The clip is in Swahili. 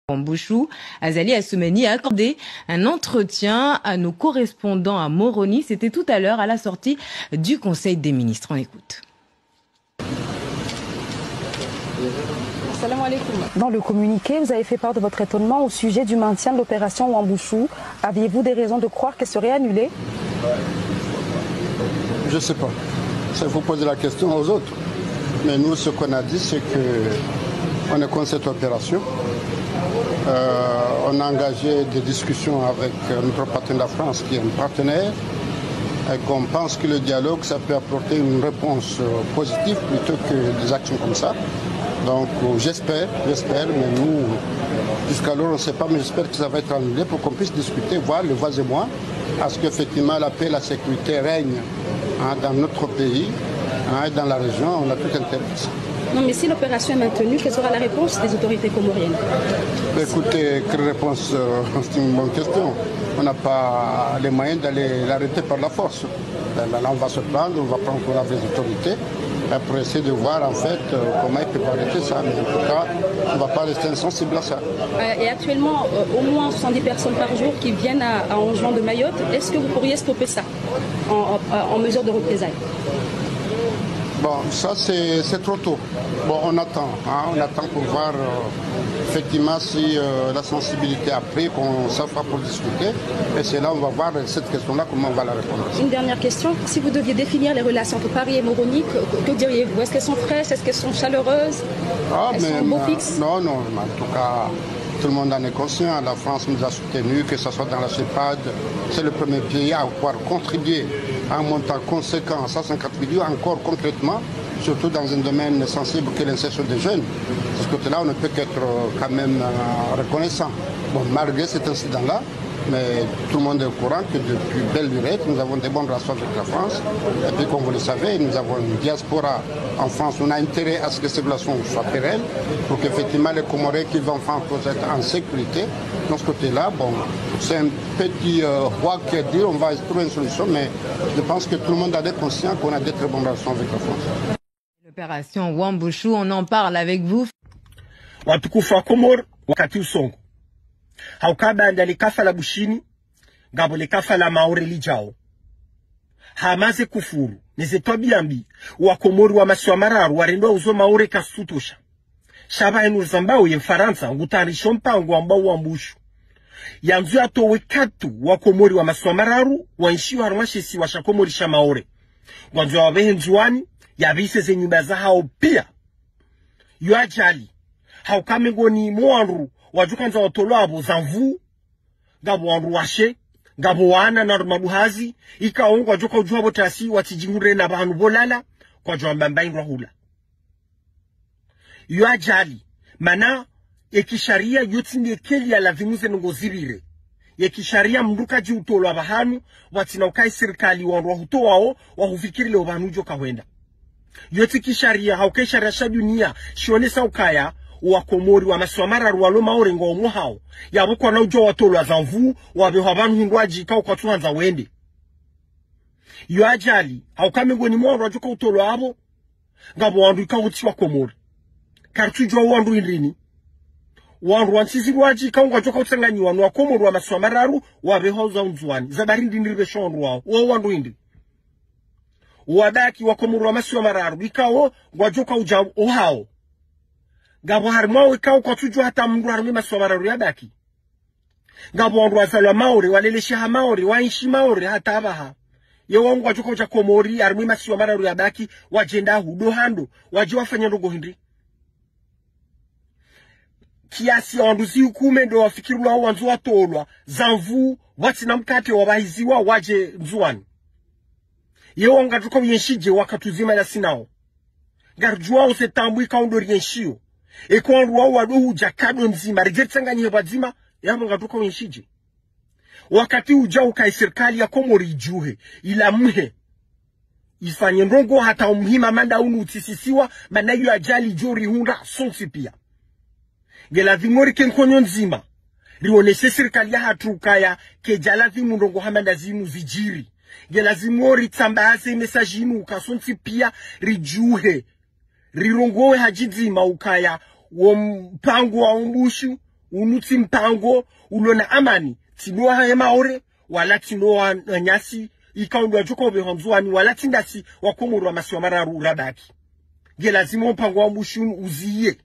Wambushu, Azali Assoumani a accordé un entretien à nos correspondants à Moroni. C'était tout à l'heure à la sortie du Conseil des ministres. On écoute. Dans le communiqué, vous avez fait part de votre étonnement au sujet du maintien de l'opération Wambushu. Aviez-vous des raisons de croire qu'elle serait annulée? Je ne sais pas. Il faut poser la question aux autres. Mais nous, ce qu'on a dit, c'est qu'on est contre cette opération. On a engagé des discussions avec notre partenaire de la France, qui est un partenaire, et qu'on pense que le dialogue, ça peut apporter une réponse positive plutôt que des actions comme ça. Donc j'espère, mais nous, jusqu'alors on ne sait pas, mais j'espère que ça va être annulé pour qu'on puisse discuter, voir le voisin et moi, à ce qu'effectivement la paix et la sécurité règnent dans notre pays, et dans la région, on a tout intérêt à ça. Non, mais si l'opération est maintenue, quelle sera la réponse des autorités comoriennes? Écoutez, quelle réponse? C'est une bonne question. On n'a pas les moyens d'aller l'arrêter par la force. Là, on va se prendre, on va prendre avec les autorités pour essayer de voir en fait comment ils peuvent arrêter ça. Mais en tout cas, on ne va pas rester insensible à ça. Et actuellement, au moins 70 personnes par jour qui viennent à Anjouan de Mayotte. Est-ce que vous pourriez stopper ça en mesure de représailles? Bon, ça c'est trop tôt. Bon, on attend pour voir effectivement si la sensibilité a pris, qu'on s'affera pour discuter. Et c'est là on va voir cette question-là, comment on va la répondre. Une dernière question. Si vous deviez définir les relations entre Paris et Moroni, que diriez-vous? Est-ce qu'elles sont fraîches? Est-ce qu'elles sont chaleureuses? Elles sont beau fixe? Non, en tout cas, tout le monde en est conscient. La France nous a soutenus, que ce soit dans la CEPAD. C'est le premier pays à pouvoir contribuer à un montant conséquent, 150 millions, encore concrètement, surtout dans un domaine sensible que l'insertion des jeunes. De ce côté-là, on ne peut qu'être quand même reconnaissant. Bon, malgré cet incident-là, mais tout le monde est au courant que depuis belle lurette, nous avons des bonnes relations avec la France. Et puis, comme vous le savez, nous avons une diaspora en France. On a intérêt à ce que ces relations soient pérennes pour qu'effectivement les Comoriens qui vivent en France puissent être en sécurité. De ce côté-là, bon, c'est un petit roi qui a dit on va trouver une solution, mais je pense que tout le monde a été conscient qu'on a des très bonnes relations avec la France. L'opération Wambushu, on en parle avec vous. Watukufu wa Komoro wakati usongo haukabanda likafa la bushini ngabo likafa la maore lijao hamaze kufuru nizetwabiambi wa Komori wa maswamararu warendo uzo maore kasutosha shaba enu zambao ye Faransa ngutarisho mpango ambao Wambushu yanzu atowe katu wa Komori wa maswamararu wanshiwa harumashisi wa shakomori sha maore wanzu wa behenzuani yabise ze nyumba za hao pia yuajali haukamengo ni mwanru wajukanza watolwabo zamvu ngabo wanru washe ngabo wana na mabuhazi ikaongo wajuka ujua botasi watijingure na bahanu bolala kwa jua mbambaingwa hula yuajali mana ekisharia yotini ekeli ya lavimuze ngozirire yekisharia mnduka jiutolwa bahanu watina ukai serikali wanru wahuto wao wahufikirile wabanu ujo kawenda yoti kisharia haukesharia sha dunia shionesa ukaya wa Komori wa maswamararu walo maore ngo omuhao yabukwa na ujo watolwa zamvu wabeho abantu hindwaji ka ukwatuhanza wende yo ajali haukamengo ni mwandu wajuka utolwa abo ngabo wandu ikawuti wa Komori kartujo wandu indrini wandu wansizirwaji ka ungajoka utsanganyiwa wa Komori wa maswamararu wabeho za unzwani zabarindi niribe shondu wao wandu indri wadaki wa Komori wa maswamararu ikawo ngwajoka uja ohao ngabo harimo ikaw kwa tuju hata mndu harimo maswamararu yabaki ngabo wandu wazalwa maori walelesha maori waishi maori hata abaha yewo ngwa juko cha Komori harimo maswamararu yabaki wajenda hudo hando waji wafanya ndogo hindi kiasi wanduzi hukume ndo wafikirwa wanzu watolwa zamvu watina mkate wabahiziwa waje nzuani yewo ngatuko yenshije wakatuzima na sinao garjua usetambu ikaundo yenshio ekonru wa wadohu jakado nzima rejetanganye bazima yabo ngatuko yenshije wakati ujao kai serikali ya Komori ijuhe ila mhe ifanye ndongo hata umhima manda unu utisisiwa manayo ajali jori hunda sonsi pia gela vingori kenkonyo nzima rioneshe serikali ya hatrukaya kejala vingu ndongo hamanda zinu vijiri gela zimori tsambaze message inu ukasonsi pia rijuhe rirongowe hajizima ukaya wo mpango wa Wambushu unuti mpango ulona amani tinoa haya maore wala tinoa nyasi ikaundwa joko behonzuani wala tindasi wakomoro masiwa mararu rabaki ge lazima mpango wa mushun uziye